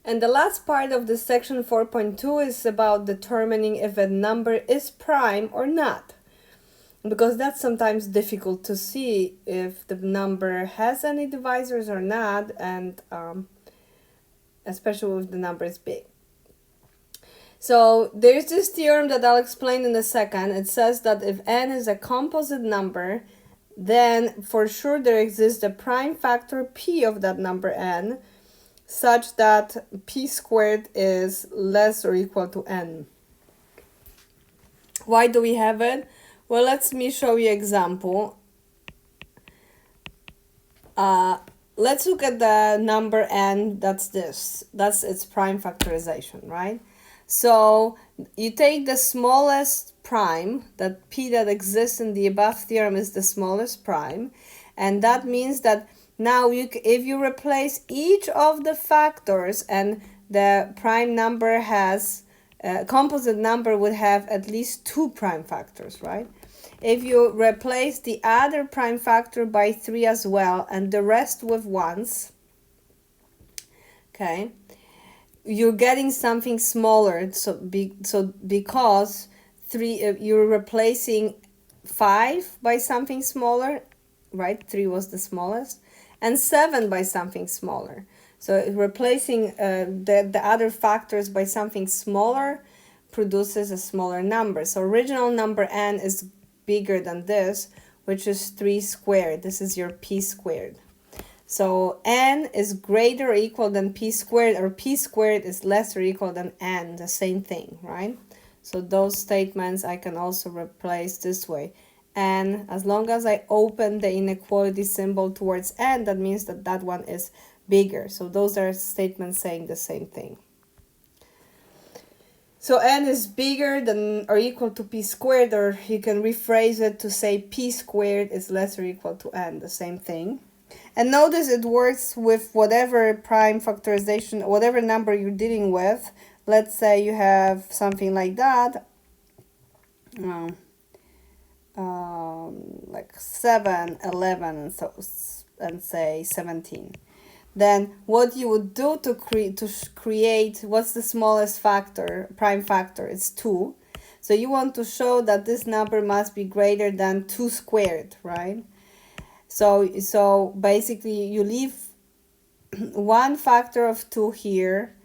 And the last part of the section 4.2 is about determining if a number is prime or not, because that's sometimes difficult to see if the number has any divisors or not, and especially if the number is big. So there's this theorem that I'll explain in a second. It says that if n is a composite number, then for sure there exists a prime factor p of that number n, such that p squared is less or equal to n. Why do we have it? Well, let me show you an example. Let's look at the number n, that's this. That's its prime factorization, right? So you take the smallest prime, that p that exists in the above theorem is the smallest prime, and that means that now if you replace each of the factors, and the prime number has, composite number would have at least 2 prime factors, right? If you replace the other prime factor by 3 as well, and the rest with 1s, okay, you're getting something smaller. So because 3, you're replacing 5 by something smaller, right? 3 was the smallest, and 7 by something smaller. So replacing the other factors by something smaller produces a smaller number. So original number n is bigger than this, which is 3 squared. This is your p squared. So n is greater or equal than p squared, or p squared is less or equal than n, the same thing, right? So those statements I can also replace this way. And as long as I open the inequality symbol towards n, that means that that one is bigger. So those are statements saying the same thing. So n is bigger than or equal to p squared, or you can rephrase it to say p squared is less or equal to n, the same thing. And notice it works with whatever prime factorization, whatever number you're dealing with. Let's say you have something like that, like 7, 11, and say 17. Then what you would do to create what's the smallest factor, prime factor, it's 2. So you want to show that this number must be greater than 2 squared, right? So basically you leave one factor of 2 here,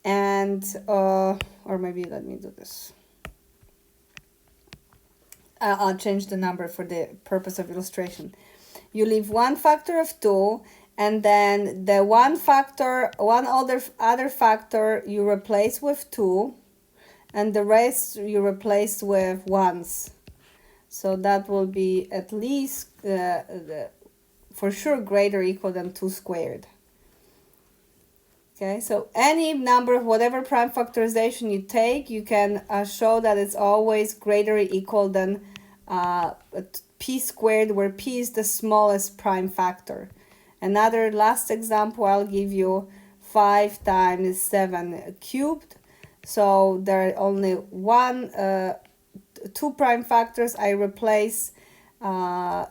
and or maybe let me do this. I'll change the number for the purpose of illustration. You leave one factor of 2, and then the one other factor you replace with 2, and the rest you replace with 1s. So that will be at least for sure greater or equal than 2 squared. Okay, so any number of whatever prime factorization you take, you can show that it's always greater or equal than p squared, where p is the smallest prime factor. Another last example I'll give you, 5 times 7 cubed. So there are only 2 prime factors. I replace, I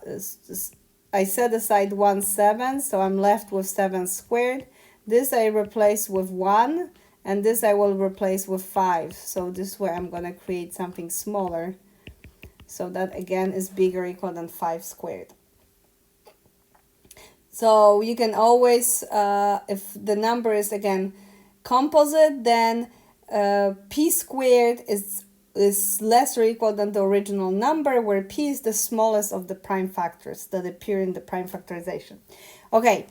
set aside 1 7, so I'm left with 7 squared. This I replace with 1, and this I will replace with 5. So this way I'm going to create something smaller. So that again is bigger or equal than 5 squared. So you can always, if the number is again composite, then p squared is less or equal than the original number, where p is the smallest of the prime factors that appear in the prime factorization. Okay,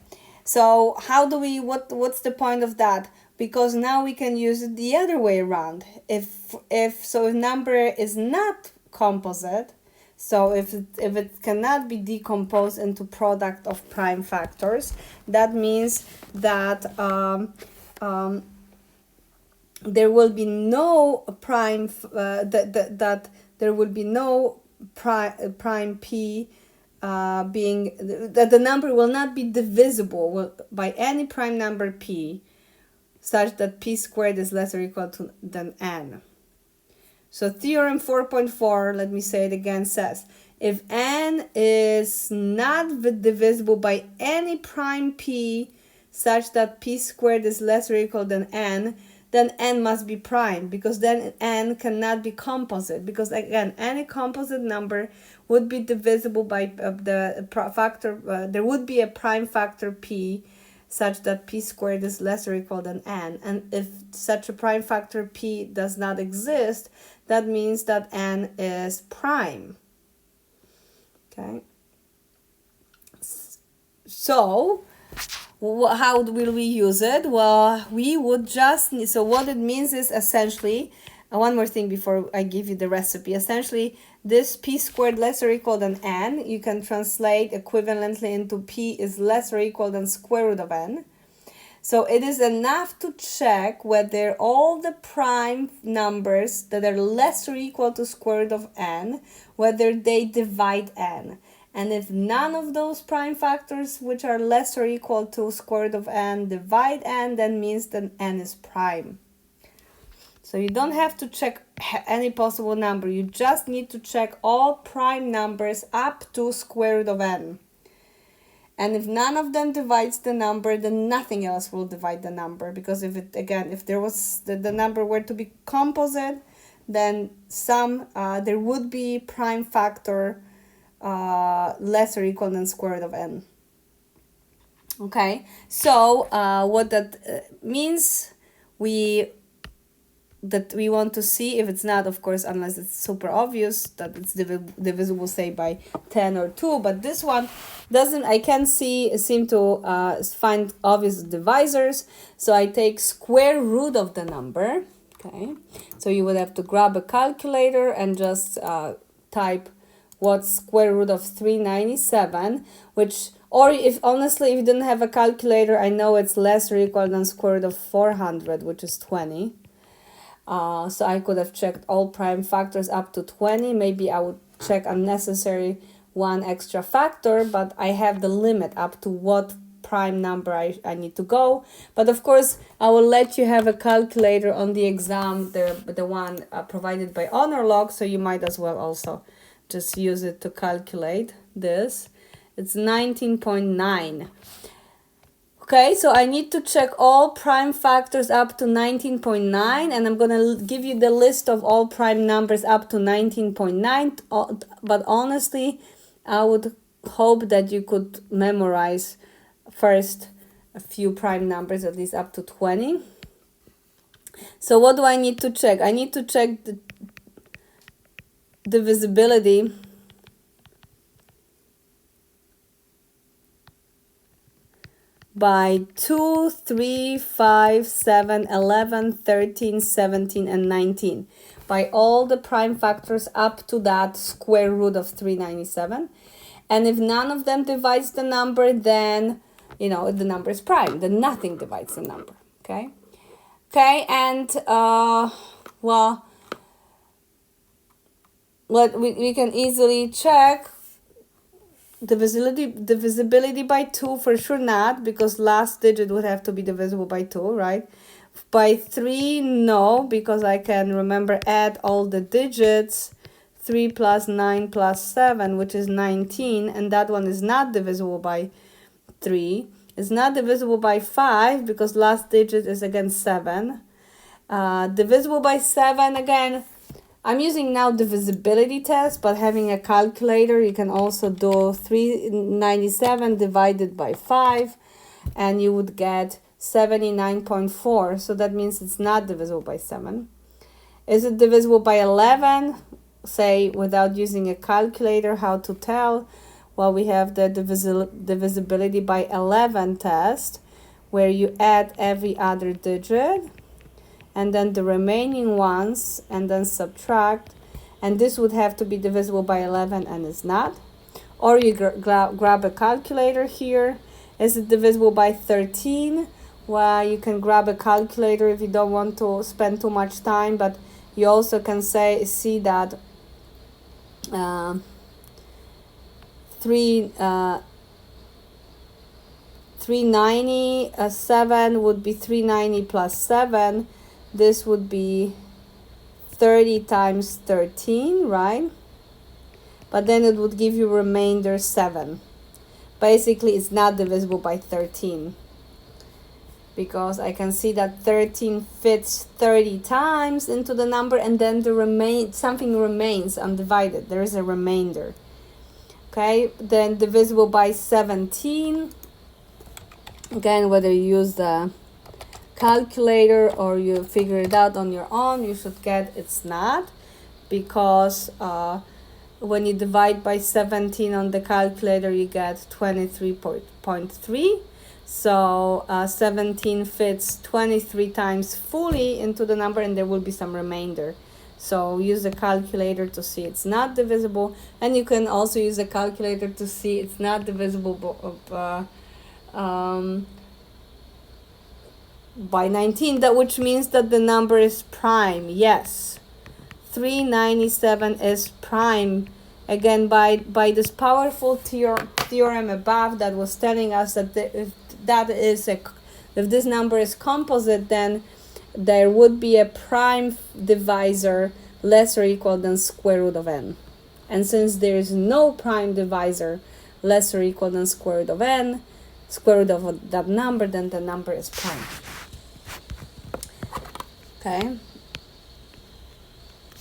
so how do we, what's the point of that? Because now we can use it the other way around. If a number is not composite, so if it cannot be decomposed into product of prime factors, that means that there will be no prime that there will be no prime p being that the number will not be divisible by any prime number p, such that p squared is less or equal to than n. So theorem 4.4, let me say it again, says if n is not divisible by any prime p, such that p squared is less or equal than n, then n must be prime, because then n cannot be composite, because again, any composite number would be divisible by the factor, there would be a prime factor p such that p squared is less or equal than n. And if such a prime factor p does not exist, that means that n is prime. Okay. So how will we use it? Well, we would just need, so what it means is essentially, one more thing before I give you the recipe. Essentially, this p squared less or equal than n, you can translate equivalently into p is less or equal than square root of n. So it is enough to check whether all the prime numbers that are less or equal to square root of n, whether they divide n. And if none of those prime factors which are less or equal to square root of n divide n, then means that n is prime. So you don't have to check any possible number. You just need to check all prime numbers up to square root of n. And if none of them divides the number, then nothing else will divide the number. Because if it, again, if there was the number were to be composite, then there would be prime factor less or equal than square root of n. Okay, so what that means, that we want to see, if it's not, of course, unless it's super obvious that it's divisible, say, by 10 or 2, but this one doesn't, I can't seem to find obvious divisors, so I take square root of the number. Okay, so you would have to grab a calculator and just type what's square root of 397, which, or if honestly, if you didn't have a calculator, I know it's less or equal than square root of 400, which is 20. So I could have checked all prime factors up to 20. Maybe I would check unnecessary one extra factor, but I have the limit up to what prime number I need to go. But of course, I will let you have a calculator on the exam, the one provided by HonorLog, so you might as well also just use it to calculate this. It's 19.9. Okay, so I need to check all prime factors up to 19.9, and I'm going to give you the list of all prime numbers up to 19.9. But honestly, I would hope that you could memorize first a few prime numbers, at least up to 20. So what do I need to check? I need to check the divisibility by 2, 3, 5, 7, 11, 13, 17, and 19. By all the prime factors up to that square root of 397. And if none of them divides the number, then, the number is prime. Then nothing divides the number, okay? Okay, and, well, we can easily check divisibility by 2, for sure not, because last digit would have to be divisible by 2, right? By 3, no, because I can remember add all the digits, 3 plus 9 plus 7, which is 19, and that one is not divisible by 3. It's not divisible by 5, because last digit is again 7. Divisible by 7, again, I'm using now divisibility test, but having a calculator, you can also do 397 divided by 5, and you would get 79.4. So that means it's not divisible by 7. Is it divisible by 11? Say, without using a calculator, how to tell? Well, we have the divisibility by 11 test, where you add every other digit, and then the remaining ones, and then subtract, and this would have to be divisible by 11, and it's not. Or you grab a calculator here. Is it divisible by 13? Well, you can grab a calculator if you don't want to spend too much time, but you also can see that 397 would be 390 plus 7. This would be 30 times 13, right? But then it would give you remainder 7. Basically, it's not divisible by 13. because I can see that 13 fits 30 times into the number, and then something remains undivided. There is a remainder. Okay, then divisible by 17. Again, whether you use the calculator or you figure it out on your own, you should get it's not, because when you divide by 17 on the calculator, you get 23.3. So 17 fits 23 times fully into the number, and there will be some remainder. So use the calculator to see it's not divisible, and you can also use the calculator to see it's not divisible by 19, which means that the number is prime. Yes, 397 is prime. Again, by this powerful theorem above that was telling us that if this number is composite, then there would be a prime divisor less or equal than square root of n. And since there is no prime divisor less or equal than square root of n, square root of that number, then the number is prime. Okay,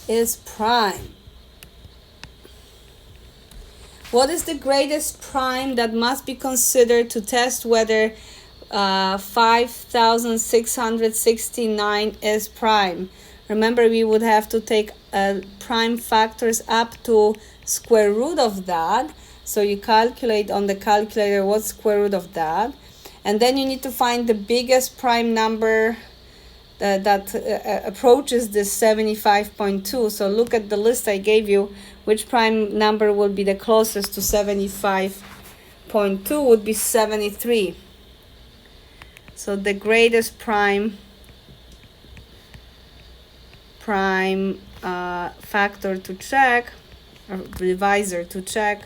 is prime. What is the greatest prime that must be considered to test whether 5669 is prime? Remember, we would have to take prime factors up to square root of that. So you calculate on the calculator what's square root of that. And then you need to find the biggest prime number that approaches this 75.2. So look at the list I gave you. Which prime number will be the closest to 75.2 would be 73. So the greatest prime factor to check, or divisor to check,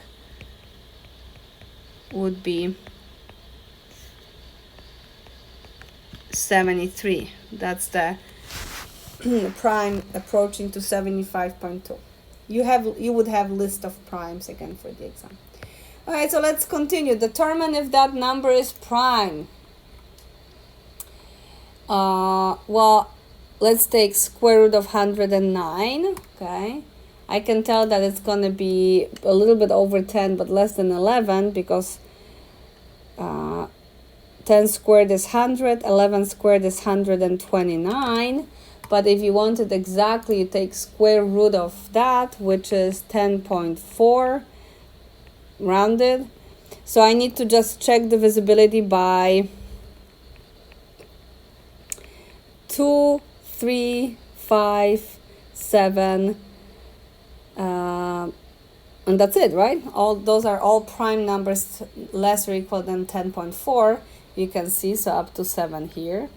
would be 73. That's the prime approaching to 75.2. You would have list of primes again for the exam. All right, so let's continue. Determine if that number is prime. Well, let's take square root of 109. Okay, I can tell that it's going to be a little bit over 10 but less than 11, because 10 squared is 100, 11 squared is 129. But if you want it exactly, you take square root of that, which is 10.4 rounded. So I need to just check divisibility by 2, 3, 5, 7, and that's it, right? Those are all prime numbers less or equal than 10.4. You can see, so up to 7 here.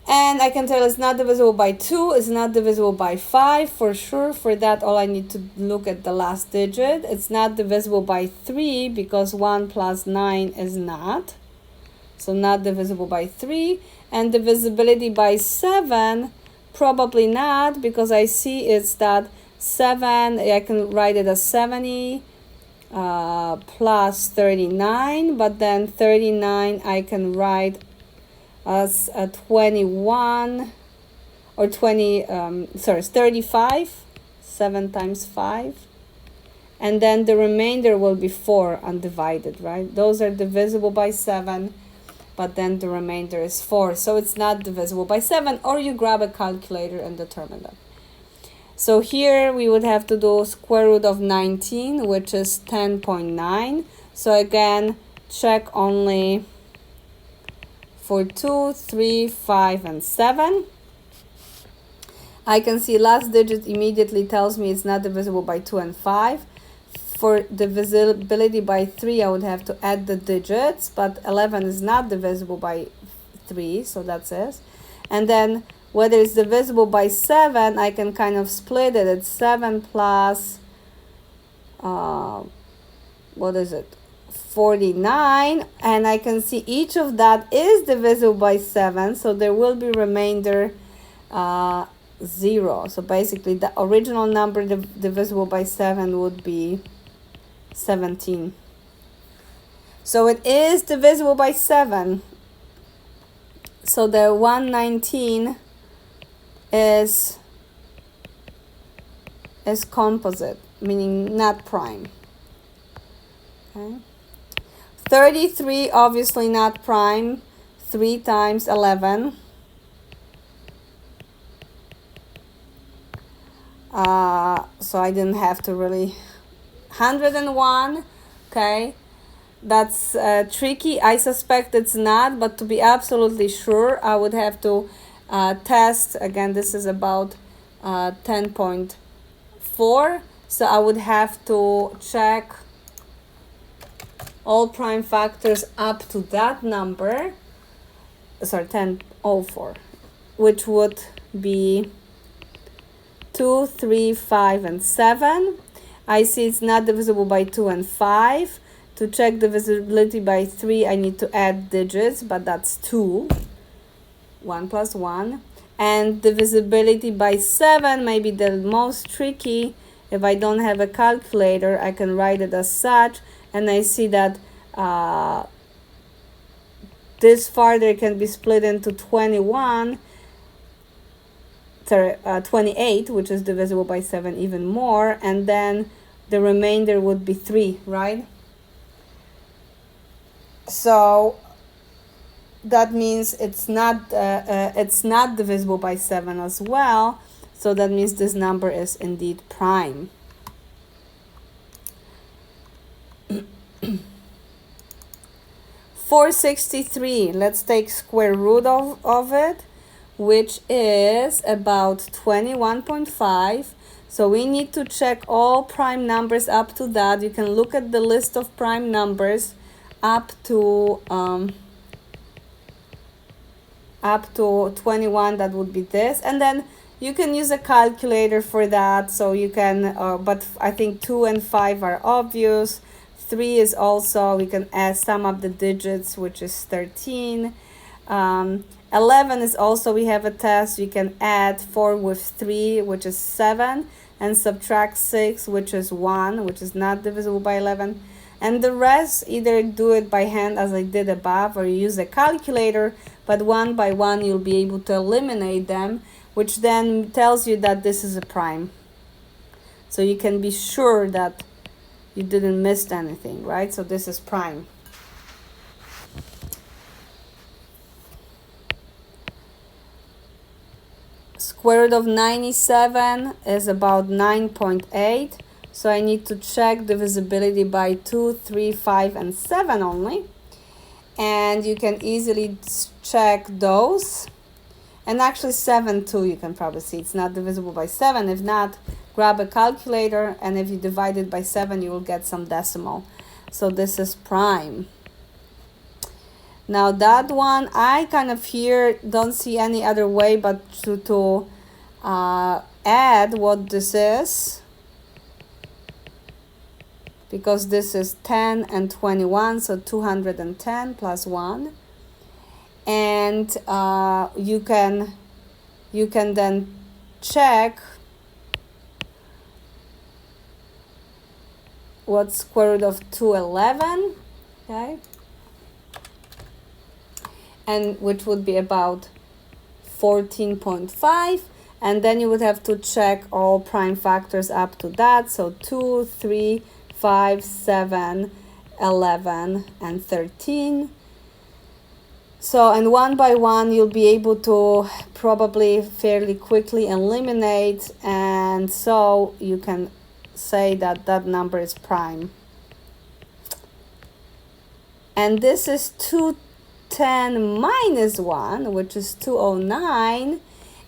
And I can tell it's not divisible by 2, it's not divisible by 5 for sure. For that, all I need to look at the last digit. It's not divisible by 3 because 1 plus 9 is not. So not divisible by 3. And divisibility by 7, probably not, because I see it's that 7, I can write it as 70 plus 39, but then 39 I can write as a 21 or 35, 7 times 5, and then the remainder will be 4 undivided, right? Those are divisible by 7, but then the remainder is 4, so it's not divisible by 7, or you grab a calculator and determine that. So here we would have to do square root of 19, which is 10.9. So again, check only for 2, 3, 5, and 7. I can see last digit immediately tells me it's not divisible by 2 and 5. For divisibility by 3, I would have to add the digits, but 11 is not divisible by 3, so that's it. And then whether it's divisible by 7, I can kind of split it. It's 7 plus, what is it? 49, and I can see each of that is divisible by 7, so there will be remainder 0. So basically the original number divisible by 7 would be 17. So it is divisible by 7. So the 119 is composite, meaning not prime. Okay. 33 obviously not prime. 3 times 11. So I didn't have to really. 101. Okay. That's tricky. I suspect it's not, but to be absolutely sure, I would have to test. Again, this is about 10.4. So I would have to check all prime factors up to that number. Sorry, 10.04, which would be 2, 3, 5, and 7. I see it's not divisible by 2 and 5. To check divisibility by 3, I need to add digits, but that's 2. 1 plus 1. And divisibility by 7 may be the most tricky. If I don't have a calculator, I can write it as such. And I see that this farther can be split into 28, which is divisible by 7 even more. And then the remainder would be 3, right? So that means it's not divisible by 7 as well. So that means this number is indeed prime. $463. Let's take square root of it, which is about 21.5. So we need to check all prime numbers up to that. You can look at the list of prime numbers up to 21. That would be this, and then you can use a calculator for that. So you can but I think 2 and 5 are obvious. 3 is also, we can sum up the digits, which is 13. 11 is also, we have a test. You can add 4 with 3, which is 7, and subtract 6, which is 1, which is not divisible by 11. And the rest, either do it by hand as I did above, or use a calculator, but one by one you'll be able to eliminate them, which then tells you that this is a prime. So you can be sure that you didn't miss anything, right? So this is prime. Square root of 97 is about 9.8. So I need to check divisibility by 2, 3, 5, and 7 only. And you can easily check those. And actually 7 too, you can probably see it's not divisible by 7. If not, grab a calculator, and if you divide it by 7, you will get some decimal. So this is prime. Now that one, I kind of here don't see any other way but to add what this is. Because this is 10 and 21, so 210 plus 1. And you can then check what's square root of 211, okay? And which would be about 14.5. And then you would have to check all prime factors up to that. So 2, 3, 5, 7, 11, and 13. So, and one by one, you'll be able to probably fairly quickly eliminate. And so you can say that that number is prime. And this is 210 minus 1, which is 209.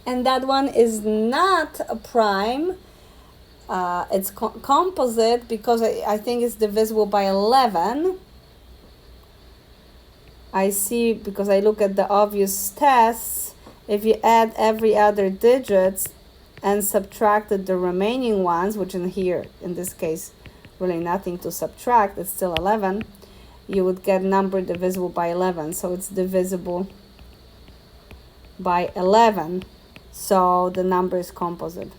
And that one is not a prime. It's composite because I think it's divisible by 11. I see, because I look at the obvious tests, if you add every other digit and subtracted the remaining ones, which in here, in this case, really nothing to subtract, it's still 11, you would get number divisible by 11. So it's divisible by 11. So the number is composite.